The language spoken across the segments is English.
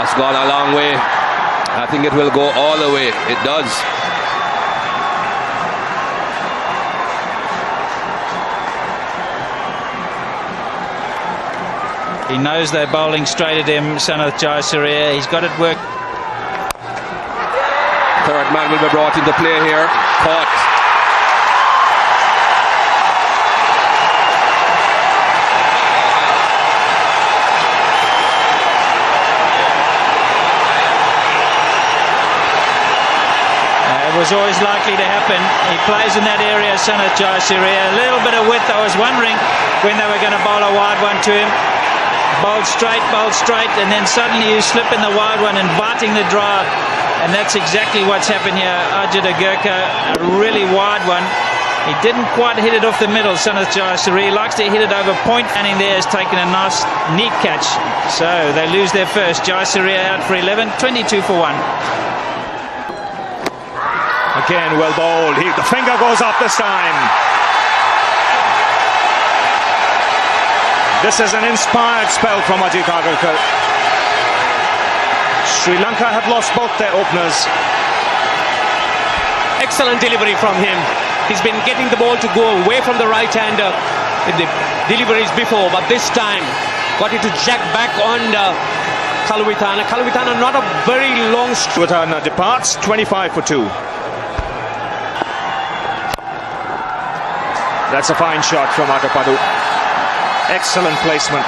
That's gone a long way. I think it will go all the way. It does. He knows they're bowling straight at him, son of Jayasuriya. He's got it worked. Third man will be brought into play here. Caught. It was always likely to happen. He plays in that area, son of Jayasuriya. A little bit of width. I was wondering when they were going to bowl a wide one to him. Bowled straight, and then suddenly you slip in the wide one, inviting the drive. And that's exactly what's happened here. Ajit Agarkar, a really wide one. He didn't quite hit it off the middle, son of Jayasuriya. He likes to hit it over point. Manning there has taken a nice, neat catch. So they lose their first. Jayasuriya out for 11, 22 for 1. Again, well bowled. The finger goes up this time. This is an inspired spell from Ajit Agarkar. Sri Lanka had lost both their openers. Excellent delivery from him. He's been getting the ball to go away from the right-hander in the deliveries before, but this time got it to jack back on Kaluwitharana. Kaluwitharana not a very long stroke. Kaluwitharana departs, 25 for 2. That's a fine shot from Atapattu. Excellent placement.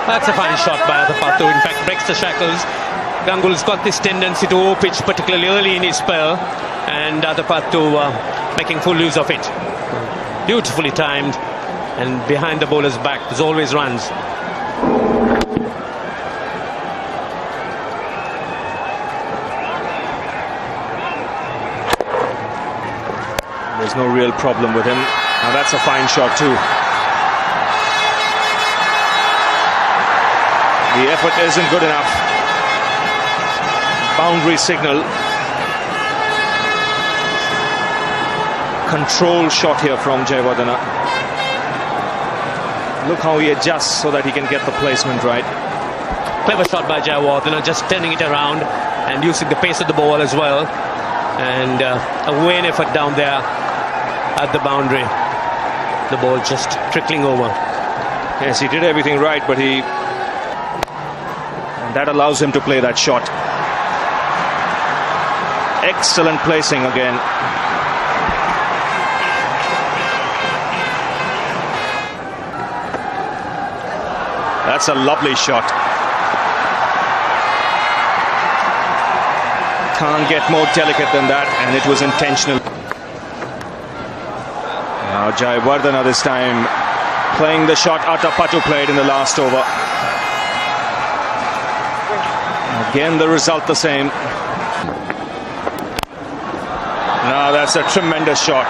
That's a fine shot by Atapattu. In fact, breaks the shackles. Gangul's got this tendency to over-pitch, particularly early in his spell, and Atapattu making full use of it. Beautifully timed, and behind the bowler's back, there's always runs. There's no real problem with him. Now that's a fine shot too. The effort isn't good enough. Boundary signal. Control shot here from Jayawardene. Look how he adjusts so that he can get the placement right. Clever shot by Jayawardene, just turning it around and using the pace of the ball as well. And a vain effort down there at the boundary. The ball just trickling over. Yes, he did everything right, but that allows him to play that shot. Excellent placing again. That's a lovely shot. Can't get more delicate than that, and it was intentional. Now Jayawardene this time playing the shot Atapattu played in the last over. Again, the result the same. Now that's a tremendous shot.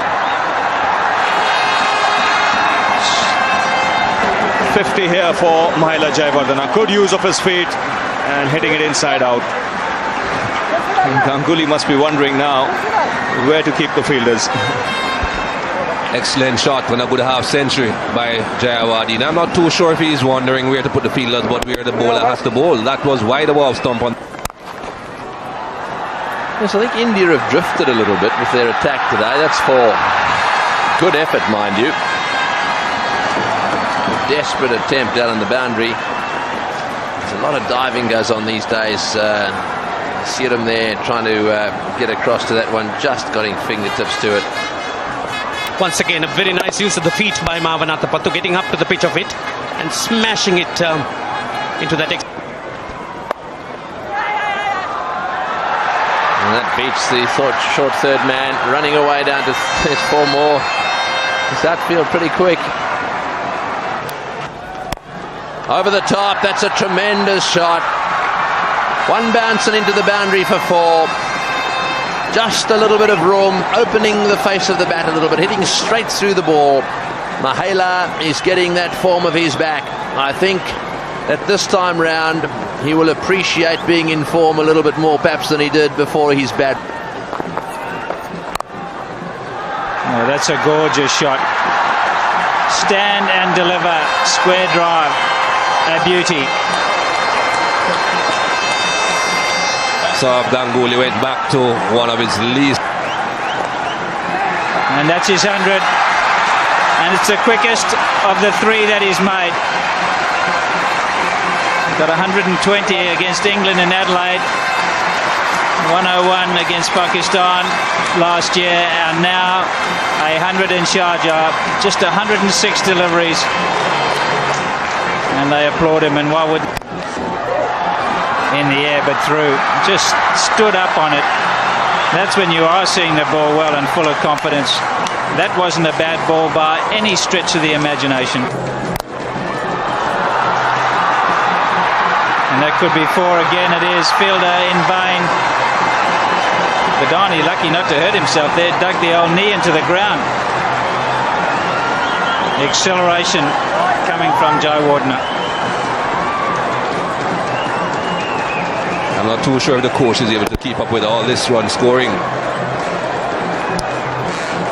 50 here for Mahela Jayawardene. Good use of his feet and hitting it inside out. Ganguly must be wondering now where to keep the fielders. Excellent shot when a good half century by Jayawardene. I'm not too sure if he's wondering where to put the fielders, but where the bowler has to bowl. That was wide above stump on. Yes, I think India have drifted a little bit with their attack today. That's for good effort, mind you. A desperate attempt out on the boundary. There's a lot of diving goes on these days. See them there trying to get across to that one. Just got his fingertips to it. Once again, a very nice use of the feet by Marvin Atapattu, getting up to the pitch of it and smashing it into that. And that beats the short third man, running away down to 4 more. His outfield pretty quick. Over the top, that's a tremendous shot. One bouncing into the boundary for 4. Just a little bit of room, opening the face of the bat a little bit, hitting straight through the ball. Mahela is getting that form of his back. I think that this time round he will appreciate being in form a little bit more perhaps than he did before his bat. Oh, that's a gorgeous shot. Stand and deliver, square drive, a beauty. Saurav Ganguly went back to one of his least. And that's his 100. And it's the quickest of the three that he's made. Got 120 against England in Adelaide, 101 against Pakistan last year, and now 100 in Sharjah. Just 106 deliveries. And they applaud him, and why would in the air but through, just stood up on it. That's when you are seeing the ball well and full of confidence. That wasn't a bad ball by any stretch of the imagination. And that could be four again. It is. Fielder in vain. Badani lucky not to hurt himself there, dug the old knee into the ground. The acceleration coming from Jayawardene. I'm not too sure if the coach is able to keep up with all this run scoring.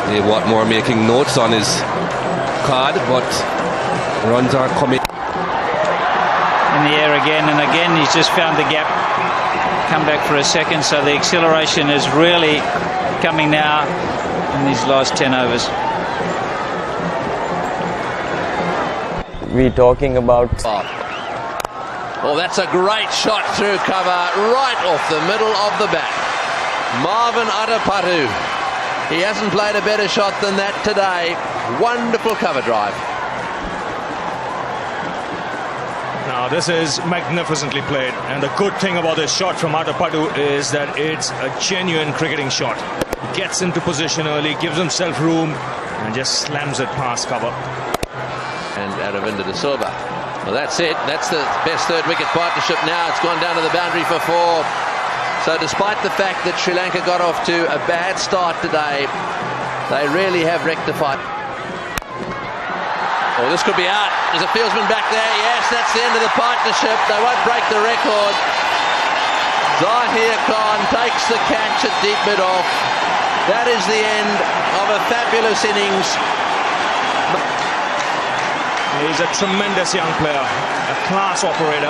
Dave Watmore making notes on his card, but runs aren't coming. In the air again and again, he's just found the gap. Come back for a second, so the acceleration is really coming now in these last 10 overs. We're talking about... Oh, that's a great shot through cover, right off the middle of the bat. Marvin Atapattu. He hasn't played a better shot than that today. Wonderful cover drive. Now, this is magnificently played. And the good thing about this shot from Atapattu is that it's a genuine cricketing shot. He gets into position early, gives himself room, and just slams it past cover. And Aravinda de Silva. Well, that's it. That's the best third-wicket partnership now. It's gone down to the boundary for four. So despite the fact that Sri Lanka got off to a bad start today, they really have rectified. Oh, this could be out. There's a fieldsman back there. Yes, that's the end of the partnership. They won't break the record. Zaheer Khan takes the catch at deep mid-off. That is the end of a fabulous innings. He's a tremendous young player, a class operator.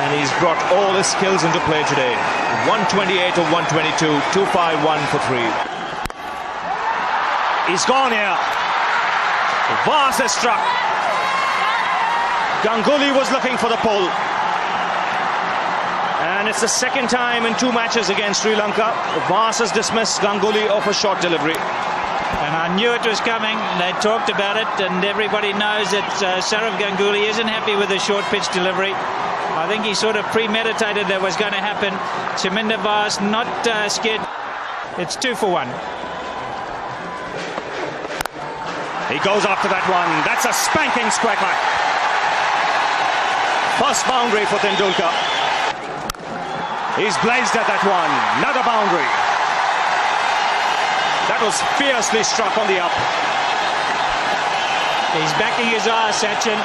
And he's brought all his skills into play today. 128 of 122, 251 for 3. He's gone here. Vas has struck. Ganguly was looking for the pull. And it's the second time in 2 matches against Sri Lanka. Vas has dismissed Ganguly off a short delivery. And I knew it was coming. They talked about it, and everybody knows that Sourav Ganguly isn't happy with the short pitch delivery. I think he sort of premeditated that was going to happen. Chaminda Vas not scared. It's 2 for 1. He goes after that one. That's a spanking square cut. First boundary for Tendulkar. He's blazed at that one. Another boundary. That was fiercely struck on the up. He's backing his eyes, Sachin.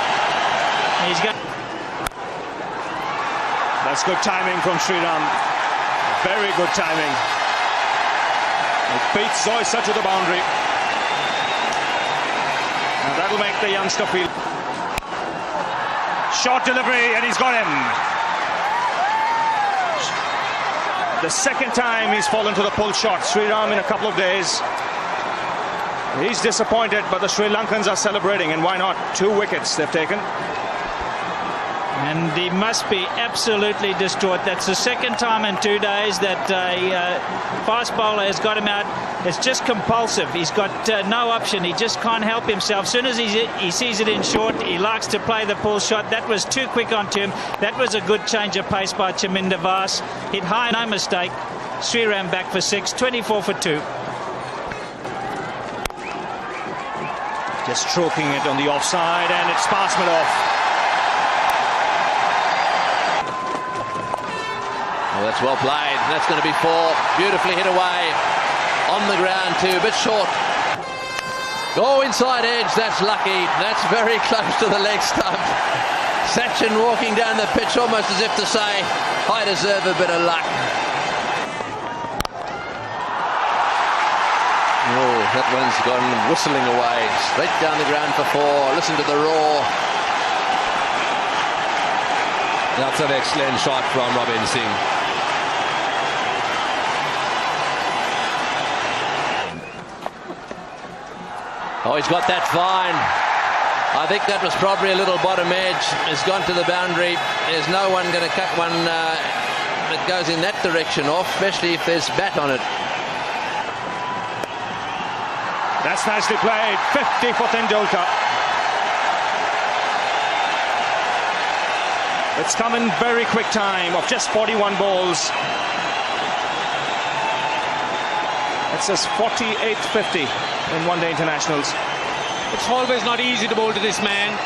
He's got... That's good timing from Sriram. Very good timing. It beats Zoysa to the boundary. And that'll make the youngster feel. Short delivery, and he's got him. The second time he's fallen to the pull shot. Sriram in a couple of days. He's disappointed, but the Sri Lankans are celebrating, and why not? 2 wickets they've taken. And he must be absolutely distraught. That's the second time in 2 days that a fast bowler has got him out. It's just compulsive. He's got no option. He just can't help himself. As soon as he sees it in short, he likes to play the pull shot. That was too quick onto him. That was a good change of pace by Chaminda Vas. Hit high, no mistake. Sriram back for 6, 24 for 2. Just stroking it on the offside, and it's past mid-off. Oh, that's well played. That's going to be 4. Beautifully hit away. On the ground too, a bit short. Oh, inside edge. That's lucky. That's very close to the leg stump. Sachin walking down the pitch almost as if to say, I deserve a bit of luck. Oh, that one's gone whistling away. Straight down the ground for 4. Listen to the roar. That's an excellent shot from Robin Singh. Oh, he's got that fine. I think that was probably a little bottom edge. It's gone to the boundary. There's no one going to cut one that goes in that direction off, especially if there's bat on it. That's nicely played. 50 for Tendulkar. It's come in very quick time of just 41 balls. It says 48-50 in one-day internationals. It's always not easy to bowl to this man.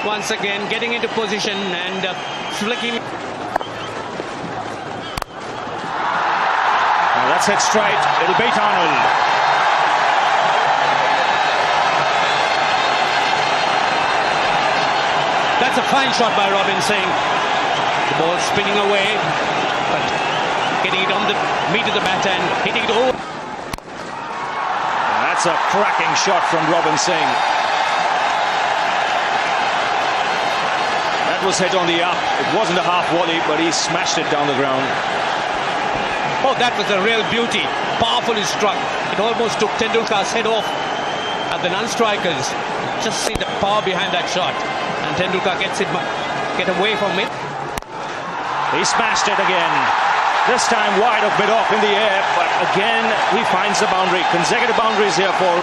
Once again, getting into position and flicking. Now that's hit straight. It'll beat Arnold. That's a fine shot by Robin Singh. The ball spinning away, but getting it on the meat of the bat and hitting it over. That's a cracking shot from Robin Singh. That was hit on the up. It wasn't a half volley, but he smashed it down the ground. Oh, that was a real beauty. Powerfully struck. It almost took Tendulkar's head off at the non-strikers. Just see the power behind that shot. And Tendulkar get away from it. He smashed it again. This time wide, a bit off in the air, but again he finds the boundary. Consecutive boundaries here for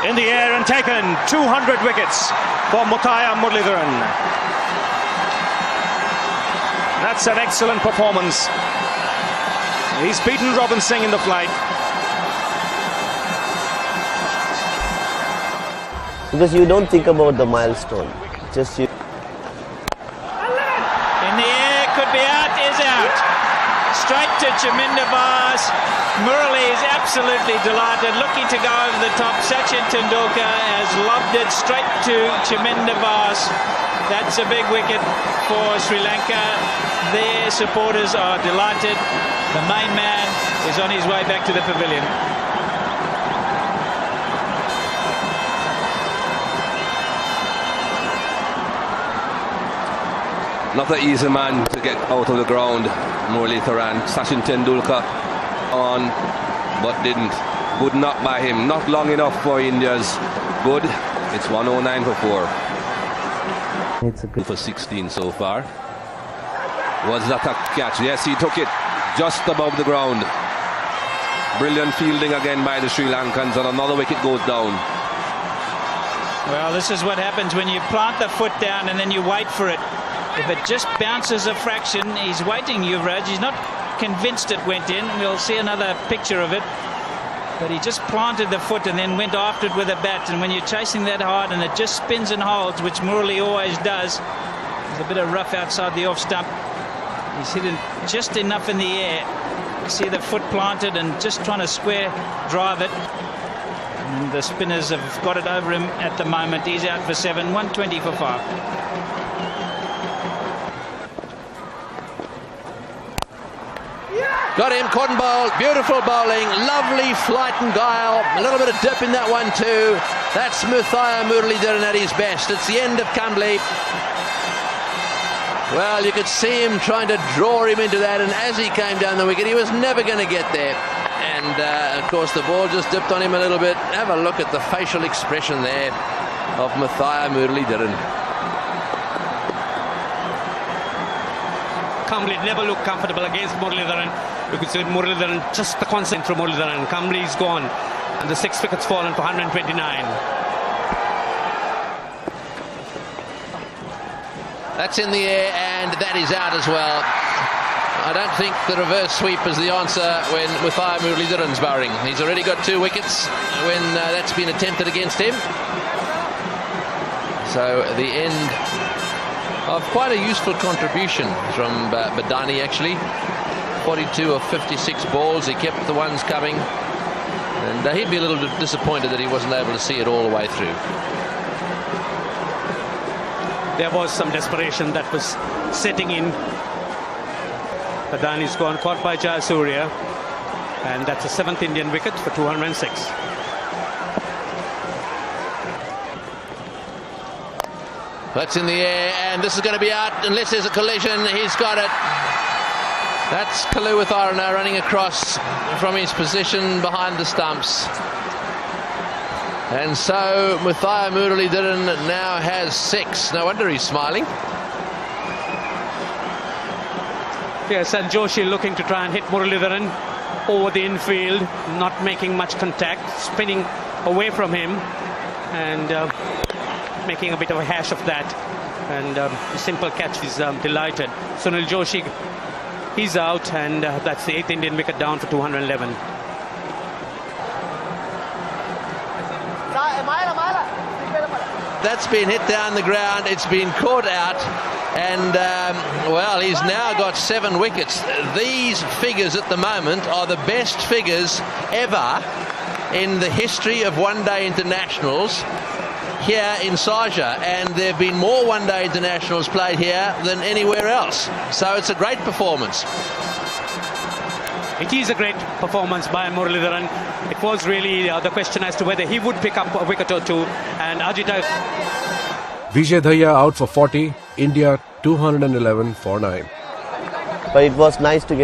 in the air and taken. 200 wickets for Muttiah Muralitharan. That's an excellent performance. He's beaten Robin Singh in the flight. Because you don't think about the milestone. Just you. In the air, could be out, is out. Straight to Chaminda Bars. Murali is absolutely delighted, looking to go over the top. Sachin Tendulkar has lobbed it straight to Chaminda Bars. That's a big wicket for Sri Lanka. Their supporters are delighted. The main man is on his way back to the pavilion. Not an easy man to get out of the ground, Muralitharan. Sachin Tendulkar on, but didn't. Good knock by him. Not long enough for India's good. It's 109 for 4. It's a good. For 16 so far. Was that a catch? Yes, he took it just above the ground. Brilliant fielding again by the Sri Lankans, and another wicket goes down. Well, this is what happens when you plant the foot down and then you wait for it. If it just bounces a fraction, he's waiting, Yuvraj. He's not convinced it went in. We'll see another picture of it. But he just planted the foot and then went after it with a bat. And when you're chasing that hard and it just spins and holds, which Murali always does, there's a bit of rough outside the off stump. He's hit it just enough in the air. You see the foot planted and just trying to square drive it. And the spinners have got it over him at the moment. He's out for 7, 120 for 5. Got him, cotton bowl, beautiful bowling, lovely flight and guile, a little bit of dip in that one too. That's Muttiah Muralitharan at his best. It's the end of Kamble. Well, you could see him trying to draw him into that, and as he came down the wicket, he was never going to get there. And of course, the ball just dipped on him a little bit. Have a look at the facial expression there of Muttiah Muralitharan. Kamble never looked comfortable against Muralitharan. You could see Muralitharan, just the consent from Muralitharan. Kamble's gone, and the 6 wickets fallen to 129. That's in the air, and that is out as well. I don't think the reverse sweep is the answer when Muttiah Muralitharan's bowling. He's already got 2 wickets when that's been attempted against him. So the end of quite a useful contribution from Badani, actually. 42 of 56 balls. He kept the ones coming, and he'd be a little bit disappointed that he wasn't able to see it all the way through. There was some desperation that was setting in. Badani's gone, caught by Jayasuriya, and that's a 7th Indian wicket for 206. That's in the air, and this is going to be out unless there's a collision. He's got it. That's Kaluwitharana running across from his position behind the stumps. And so Muttiah Muralitharan now has 6. No wonder he's smiling. Yes, and Joshi looking to try and hit Muralitharan over the infield, not making much contact, spinning away from him and making a bit of a hash of that. And the simple catch is delighted. Sunil Joshi, he's out, and that's the 8th Indian wicket down for 211. That's been hit down the ground. It's been caught out. And, well, he's now got 7 wickets. These figures at the moment are the best figures ever in the history of one-day internationals here in Sharjah. And there have been more one-day internationals played here than anywhere else. So it's a great performance. It is a great performance by Muralitharan. It was really the question as to whether he would pick up a wicket or two. And Ajit Vijay out for 40, India 211 for 9. But it was nice to get